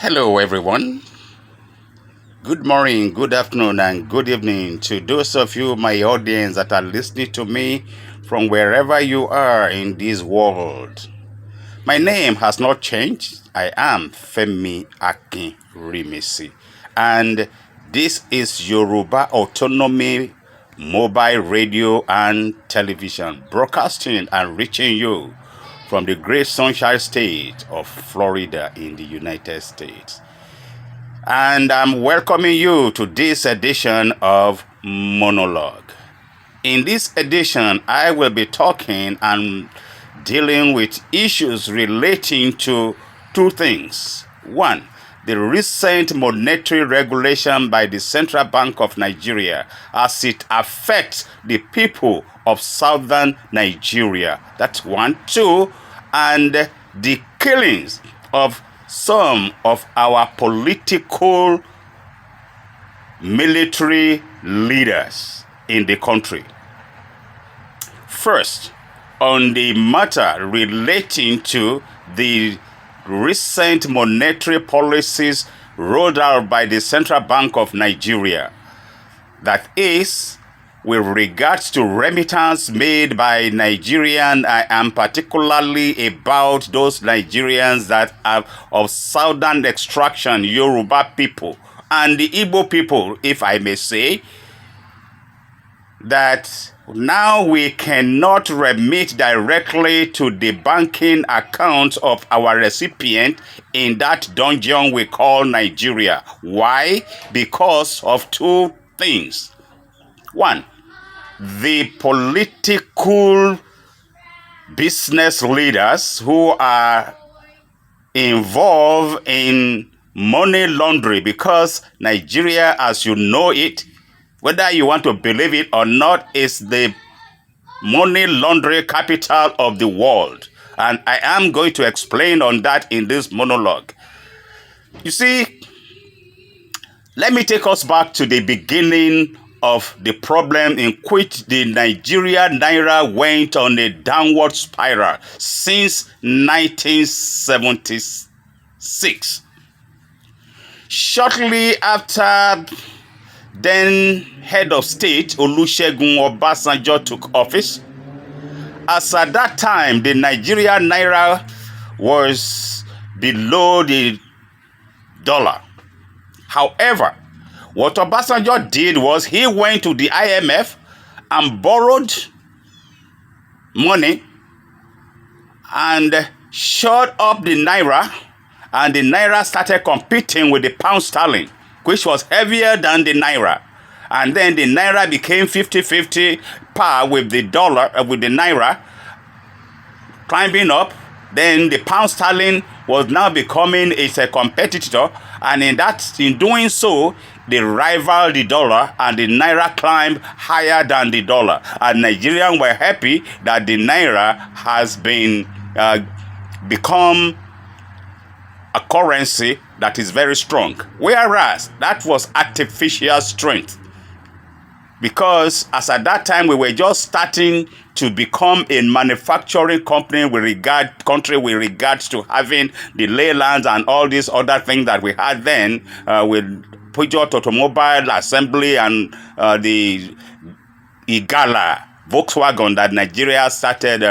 Hello, everyone. Good morning, good afternoon, and good evening to those of you, my audience, that are listening to me from wherever you are in this world. My name has not changed. I am Femi Akin Rimisi, and this is Yoruba Autonomy Mobile Radio and Television, broadcasting and reaching you from the great Sunshine State of Florida in the United States. And I'm welcoming you to this edition of Monologue. In this edition, I will be talking and dealing with issues relating to two things. One, the recent monetary regulation by the Central Bank of Nigeria as it affects the people of southern Nigeria. That's one. Two, and the killings of some of our political military leaders in the country. First, on the matter relating to the recent monetary policies rolled out by the Central Bank of Nigeria, that is, with regards to remittance made by Nigerians, I am particularly about those Nigerians that are of southern extraction, Yoruba people, and the Igbo people, if I may say, that now we cannot remit directly to the banking account of our recipient in that dungeon we call Nigeria. Why? Because of two things. One, the political business leaders who are involved in money laundering, because Nigeria, as you know it, whether you want to believe it or not, is the money laundering capital of the world. And I am going to explain on that in this monologue. You see, let me take us back to the beginning of the problem in which the Nigeria Naira went on a downward spiral since 1976. Shortly after then head of state Olusegun Obasanjo took office, as at that time the Nigeria Naira was below the dollar. However, what Obasanjo did was he went to the IMF and borrowed money and shot up the Naira, and the Naira started competing with the pound sterling, which was heavier than the Naira. And then the Naira became 50-50 par with the dollar, with the Naira, climbing up. Then the pound sterling was now becoming a competitor, and in doing so, they rivaled the dollar, and the Naira climbed higher than the dollar. And Nigerians were happy that the Naira has been become a currency that is very strong. Whereas that was artificial strength, because as at that time we were just starting to become a manufacturing country with regards to having the leylands and all these other things that we had then with Peugeot Automobile Assembly and the Igala Volkswagen that Nigeria started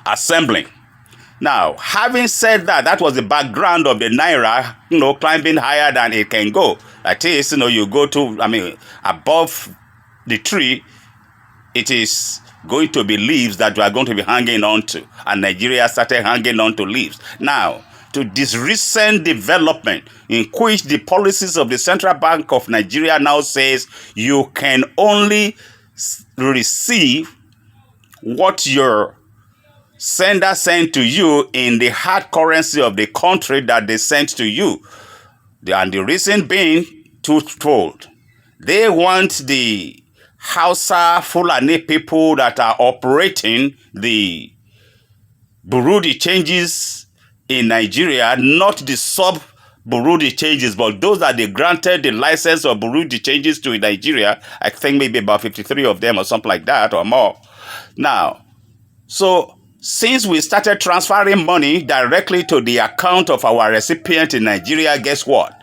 assembling. Now, having said that, that was the background of the Naira, climbing higher than it can go. That is, you go to, above the tree, it is going to be leaves that you are going to be hanging on to. And Nigeria started hanging on to leaves. Now, to this recent development in which the policies of the Central Bank of Nigeria now says you can only receive what your sender sent to you in the hard currency of the country that they sent to you. And the reason being twofold. They want the Hausa Fulani people that are operating the Bureau de Changes in Nigeria, not the Bureau de Changes, but those that they granted the license of Bureau de Changes to in Nigeria. I think maybe about 53 of them or something like that or more. Now, so Since we started transferring money directly to the account of our recipient in Nigeria, guess what?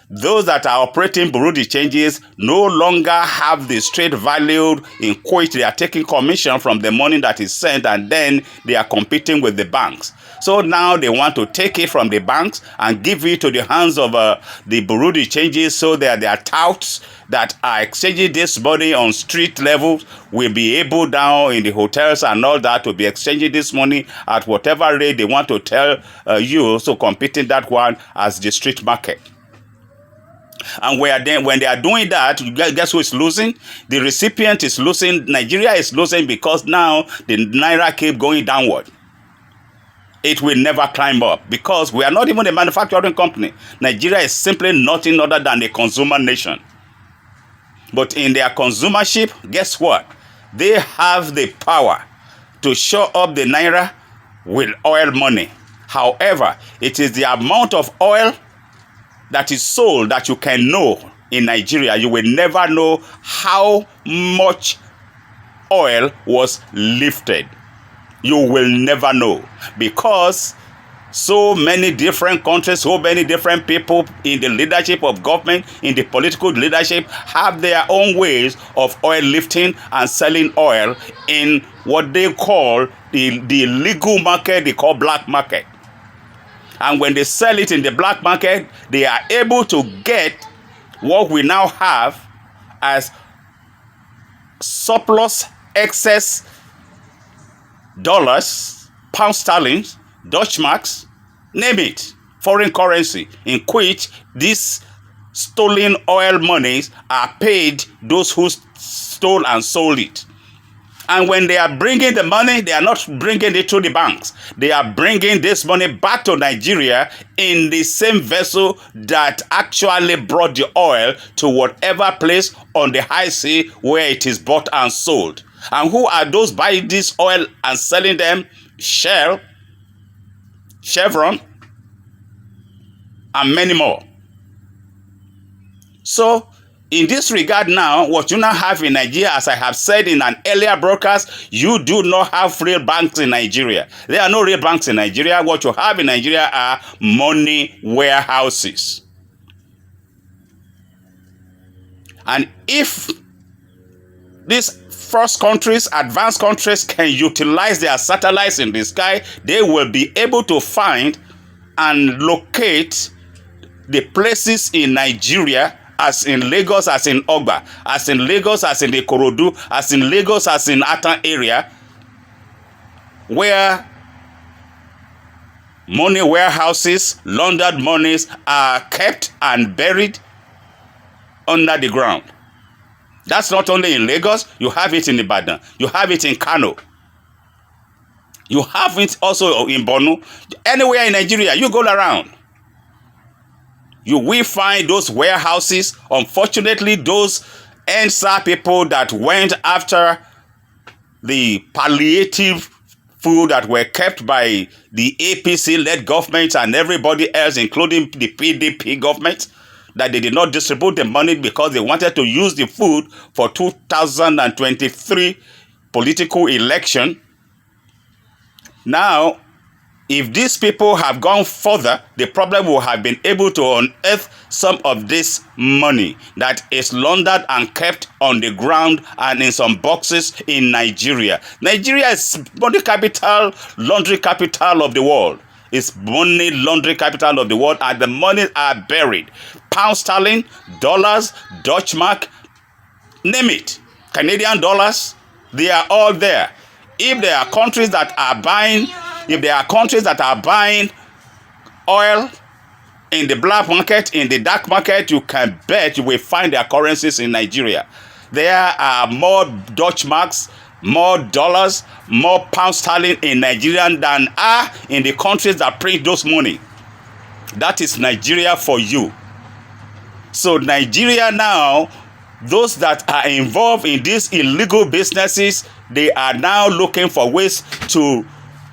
Those that are operating Bureau de changes no longer have the straight value in which they are taking commission from the money that is sent, and then they are competing with the banks. So now they want to take it from the banks and give it to the hands of the Bureau de changes, so that their touts that are exchanging this money on street levels will be able down in the hotels and all that to be exchanging this money at whatever rate they want to tell you, so competing that one as the street market. And when they are doing that, guess who is losing? The recipient is losing. Nigeria is losing because now the naira keep going downward. It will never climb up because we are not even a manufacturing company. Nigeria is simply nothing other than a consumer nation. But in their consumership, guess what? They have the power to show up the naira with oil money. However, it is the amount of oil that is sold that you can know in Nigeria. You will never know how much oil was lifted. You will never know, because so many different countries, so many different people in the leadership of government, in the political leadership, have their own ways of oil lifting and selling oil in what they call the legal market, they call black market. And when they sell it in the black market, they are able to get what we now have as surplus excess dollars, pound sterling, Dutch marks, name it, foreign currency, in which these stolen oil monies are paid those who stole and sold it. And when they are bringing the money, they are not bringing it to the banks. They are bringing this money back to Nigeria in the same vessel that actually brought the oil to whatever place on the high sea where it is bought and sold. And who are those buying this oil and selling them? Shell, Chevron, and many more. So, in this regard now, what you now have in Nigeria, as I have said in an earlier broadcast, you do not have real banks in Nigeria. There are no real banks in Nigeria. What you have in Nigeria are money warehouses. And if these first countries, advanced countries, can utilize their satellites in the sky, they will be able to find and locate the places in Nigeria, as in Lagos, as in Ogba, as in Lagos, as in the Ikorodu, as in Lagos, as in Atan area, where money warehouses, laundered monies are kept and buried under the ground. That's not only in Lagos, you have it in Ibadan, you have it in Kano, you have it also in Borno. Anywhere in Nigeria, you go around, you will find those warehouses. Unfortunately, those NSA people that went after the palliative food that were kept by the APC-led government and everybody else, including the PDP government, that they did not distribute the money because they wanted to use the food for 2023 political election. Now, if these people have gone further, the problem will have been able to unearth some of this money that is laundered and kept on the ground and in some boxes in Nigeria. Nigeria is money capital, laundry capital of the world. It's money laundry capital of the world, and the money are buried. Pound sterling, dollars, Dutch mark, name it. Canadian dollars, they are all there. If there are countries that are buying oil in the black market, in the dark market, you can bet you will find their currencies in Nigeria. There are more Dutch marks, more dollars, more pound sterling in Nigeria than are in the countries that print those money. That is Nigeria for you. So Nigeria now, those that are involved in these illegal businesses, they are now looking for ways to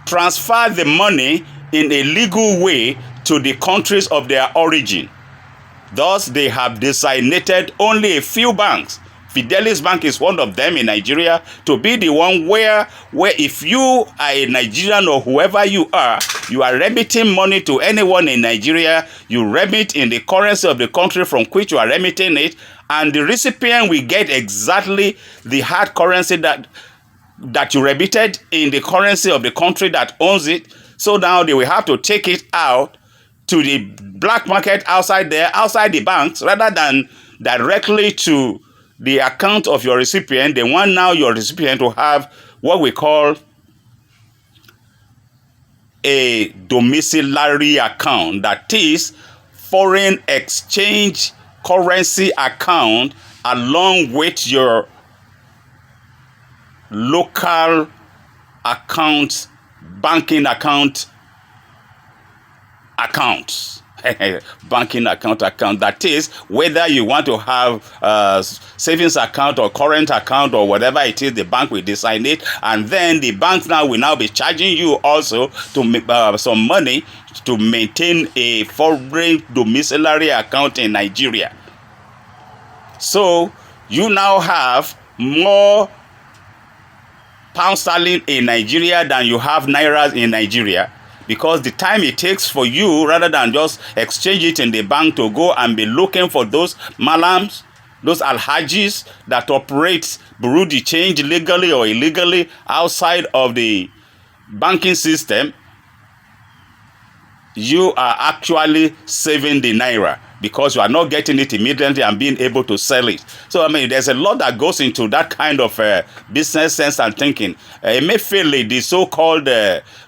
transfer the money in a legal way to the countries of their origin. Thus, they have designated only a few banks Fidelis Bank is one of them in Nigeria, to be the one where if you are a Nigerian or whoever you are remitting money to anyone in Nigeria, you remit in the currency of the country from which you are remitting it, and the recipient will get exactly the hard currency that you remitted in the currency of the country that owns it. So now they will have to take it out to the black market outside the banks, rather than directly to the account of your recipient. They want now your recipient to have what we call a domiciliary account, that is foreign exchange currency account, along with your local account, banking account banking account. That is, whether you want to have a savings account or current account or whatever it is, the bank will design it, and then the bank now will now be charging you also to some money to maintain a foreign domiciliary account in Nigeria. So you now have more pound sterling in Nigeria than you have nairas in Nigeria, because the time it takes for you, rather than just exchange it in the bank, to go and be looking for those malams, those alhajis that operate bureau de change legally or illegally outside of the banking system, you are actually saving the naira, because you are not getting it immediately and being able to sell it. So, I mean, there's a lot that goes into that kind of business sense and thinking. Emefiele, the so-called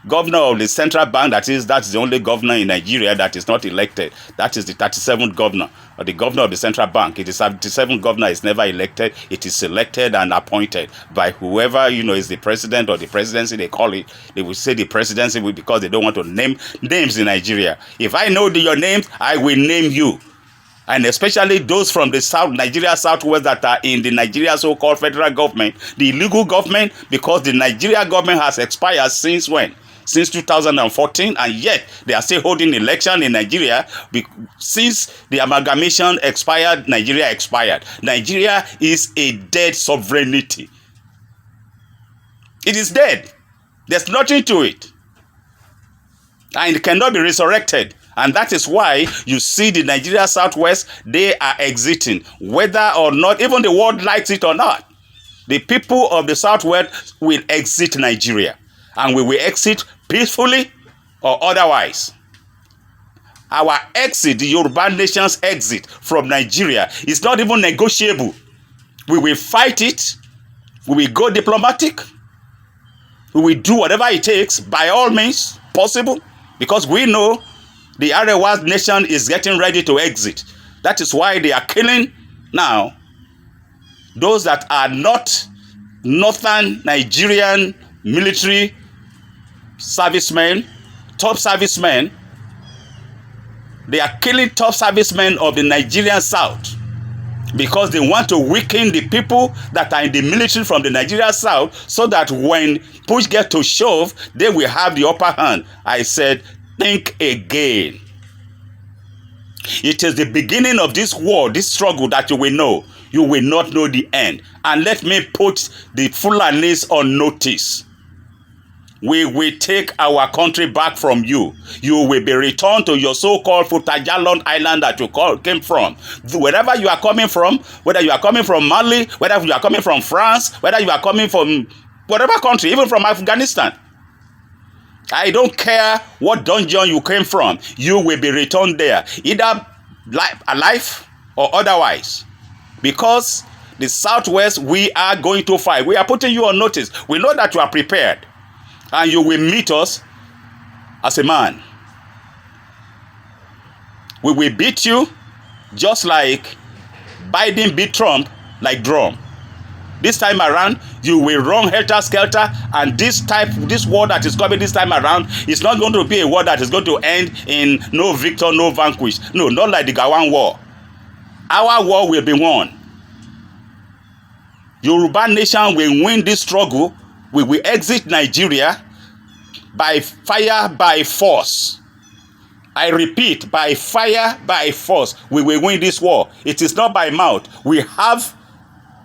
governor of the central bank, that's the only governor in Nigeria that is not elected. That is the 37th governor, or the governor of the central bank. It is 37th governor is never elected. It is selected and appointed by whoever, is the president or the presidency, they call it. They will say the presidency because they don't want to name names in Nigeria. If I know your names, I will name you. And especially those from the South, Nigeria Southwest, that are in the Nigeria so-called federal government, the illegal government, because the Nigeria government has expired since when? Since 2014, and yet they are still holding election in Nigeria. Since the amalgamation expired, Nigeria expired. Nigeria is a dead sovereignty. It is dead. There's nothing to it. And it cannot be resurrected. And that is why you see the Nigeria Southwest, they are exiting, whether or not, even the world likes it or not. The people of the Southwest will exit Nigeria, and we will exit peacefully or otherwise. Our exit, the Yoruba nation's exit from Nigeria, is not even negotiable. We will fight it. We will go diplomatic. We will do whatever it takes, by all means possible, because we know the Arewa nation is getting ready to exit. That is why they are killing now those that are not northern Nigerian military servicemen, top servicemen. They are killing top servicemen of the Nigerian South, because they want to weaken the people that are in the military from the Nigeria South, so that when push gets to shove, they will have the upper hand. I said, think again. It is the beginning of this war, this struggle, that you will know. You will not know the end. And let me put the Fulanis on notice. We will take our country back from you. You will be returned to your so-called Futajalon Island that you came from. Wherever you are coming from, whether you are coming from Mali, whether you are coming from France, whether you are coming from whatever country, even from Afghanistan. I don't care what dungeon you came from. You will be returned there, either alive or otherwise. Because the Southwest, we are going to fight. We are putting you on notice. We know that you are prepared. And you will meet us as a man. We will beat you just like Biden beat Trump like drum. This time around, you will run helter-skelter, and this war that is coming this time around is not going to be a war that is going to end in no victor, no vanquish. No, not like the Gawan war. Our war will be won. Yoruba nation will win this struggle. We will exit Nigeria by fire, by force. I repeat, by fire, by force. We will win this war. It is not by mouth. We have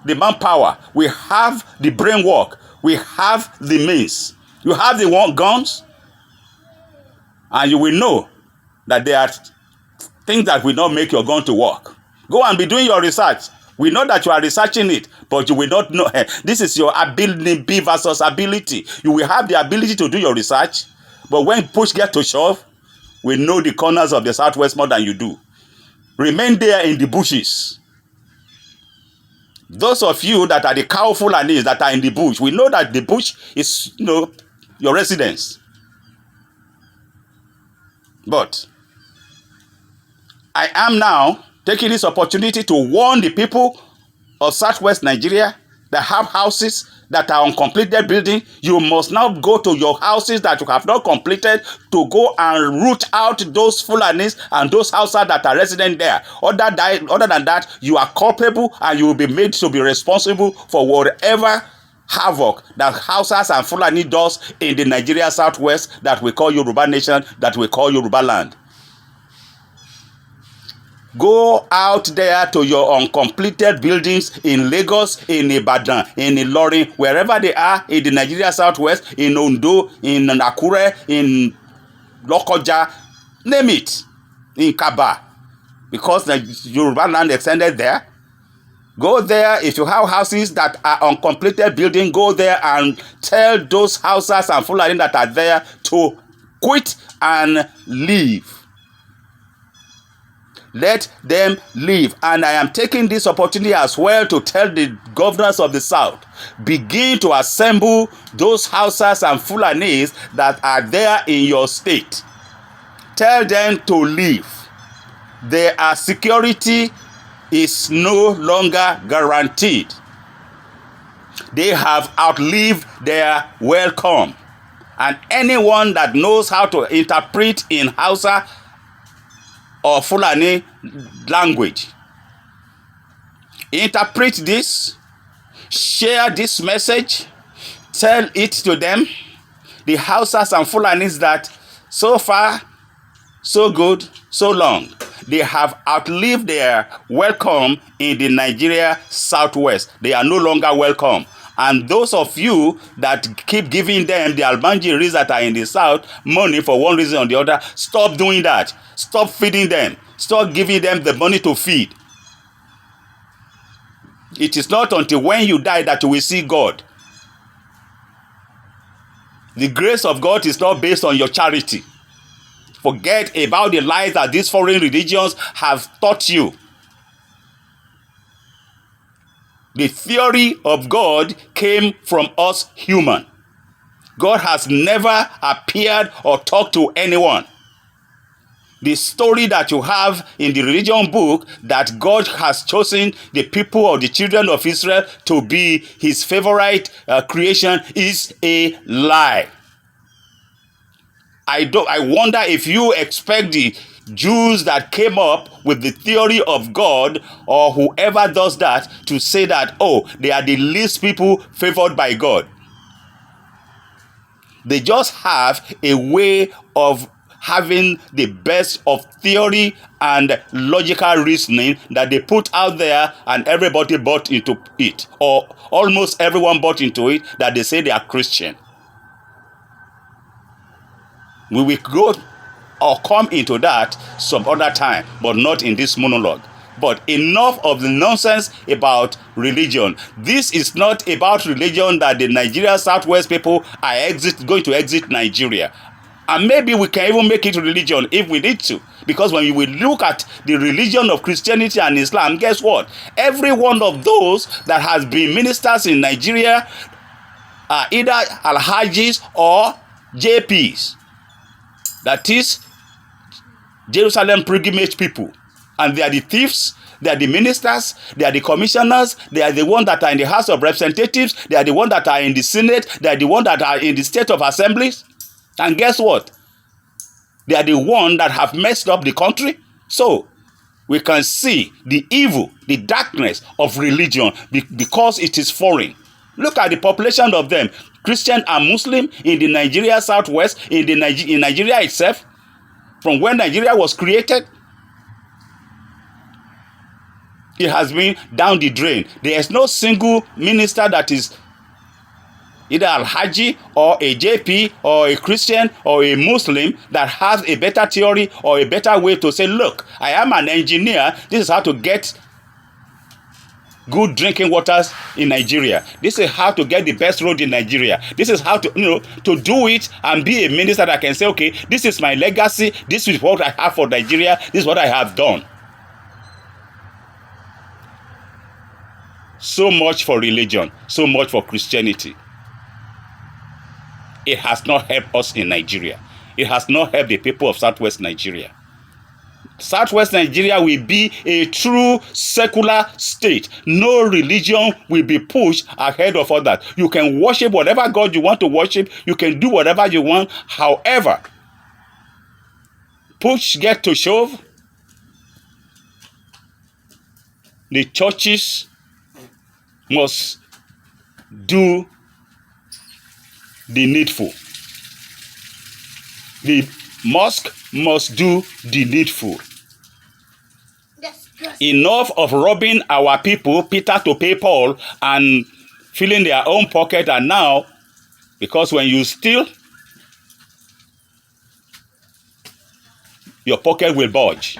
the manpower, we have the brain work, we have the means, you have the guns, and you will know that there are things that will not make your gun to work. Go and be doing your research. We know that you are researching it, but you will not know. This is your ability versus ability. You will have the ability to do your research, but when push gets to shove, we know the corners of the Southwest more than you do. Remain there in the bushes. Those of you that are the cow Fulanis that are in the bush, we know that the bush is, your residence. But I am now taking this opportunity to warn the people of Southwest Nigeria that have houses that are uncompleted building. You must now go to your houses that you have not completed to go and root out those Fulanis and those houses that are resident there. Other than that, you are culpable and you will be made to be responsible for whatever havoc that Hausas and Fulani does in the Nigeria Southwest that we call Yoruba Nation, that we call Yoruba land. Go out there to your uncompleted buildings in Lagos, in Ibadan, in Ilorin, wherever they are in the Nigeria Southwest, in Ondo, in Akure, in Lokoja, name it, in Kaba, because the Yoruba land extended there. Go there. If you have houses that are uncompleted building, go there and tell those houses and Fulani that are there to quit and leave. Let them leave. And I am taking this opportunity as well to tell the governors of the South, begin to assemble those houses and Fulanis that are there in your state. Tell them to leave. Their security is no longer guaranteed. They have outlived their welcome. And anyone that knows how to interpret in Hausa or Fulani language, interpret this, share this message, tell it to them, the Hausas and Fulanis, that so far, so good, so long, they have outlived their welcome in the Nigeria Southwest. They are no longer welcome. And those of you that keep giving them, the Albanjiris that are in the South, money for one reason or the other, stop doing that. Stop feeding them. Stop giving them the money to feed. It is not until when you die that you will see God. The grace of God is not based on your charity. Forget about the lies that these foreign religions have taught you. The theory of God came from us human. God has never appeared or talked to anyone. The story that you have in the religion book that God has chosen the people or the children of Israel to be his favorite creation is a lie. I wonder if you expect the Jews that came up with the theory of God or whoever does that to say that, oh, they are the least people favored by God. They just have a way of having the best of theory and logical reasoning that they put out there, and everybody bought into it, or almost everyone bought into it, that they say they are Christian. We will go or come into that some other time, but not in this monologue. But enough of the nonsense about religion. This is not about religion that the Nigeria Southwest people are going to exit Nigeria. And maybe we can even make it religion if we need to. Because when we look at the religion of Christianity and Islam, guess what? Every one of those that has been ministers in Nigeria are either Alhajis or JPs. That is Jerusalem pilgrimage people. And they are the thieves, they are the ministers, they are the commissioners, they are the ones that are in the House of Representatives, they are the ones that are in the Senate, they are the ones that are in the State of Assemblies. And guess what? They are the ones that have messed up the country. So we can see the evil, the darkness of religion because it is foreign. Look at the population of them, Christian and Muslim, in the Nigeria Southwest, in Nigeria itself, from when Nigeria was created. It has been down the drain. There is no single minister that is either Al-Haji or a JP or a Christian or a Muslim that has a better theory or a better way to say, look, I am an engineer. This is how to get good drinking waters in Nigeria. This is how to get the best road in Nigeria. This is how to, to do it and be a minister that can say, okay, this is my legacy. This is what I have for Nigeria. This is what I have done. So much for religion. So much for Christianity. It has not helped us in Nigeria. It has not helped the people of Southwest Nigeria. Southwest Nigeria will be a true secular state. No religion will be pushed ahead of others. You can worship whatever God you want to worship. You can do whatever you want. However, push get to shove, the churches must do the needful. The mosque must do the needful. Enough of robbing our people, Peter to pay Paul, and filling their own pocket. And now, because when you steal, your pocket will bulge.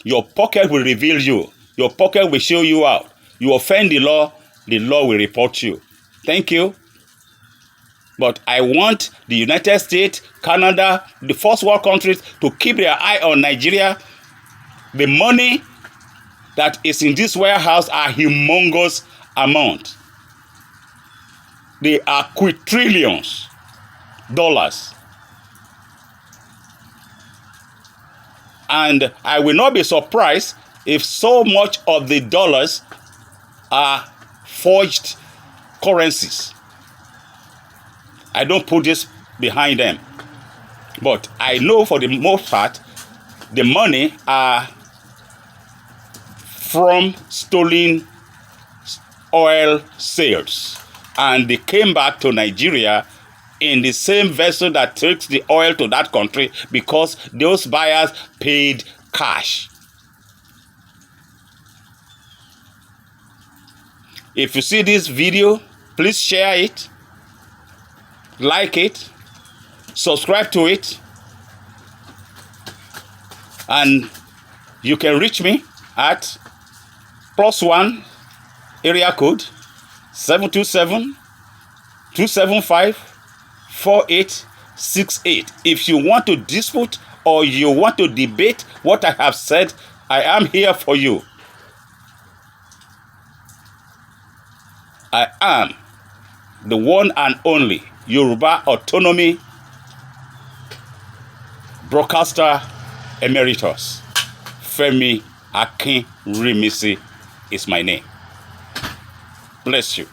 Your pocket will reveal you. Your pocket will show you out. You offend the law will report you. Thank you. But I want the United States, Canada, the first world countries to keep their eye on Nigeria. The money that is in this warehouse are humongous amount. They are quadrillions dollars. And I will not be surprised if so much of the dollars are forged currencies. I don't put this behind them. But I know for the most part, the money are from stolen oil sales. And they came back to Nigeria in the same vessel that takes the oil to that country because those buyers paid cash. If you see this video, please share it, like it, subscribe to it, and you can reach me at +1 area code 727-275-4868. If you want to dispute or you want to debate what I have said, I am here for you. I am the one and only Yoruba Autonomy Broadcaster Emeritus. Femi Akinrimisi is my name. Bless you.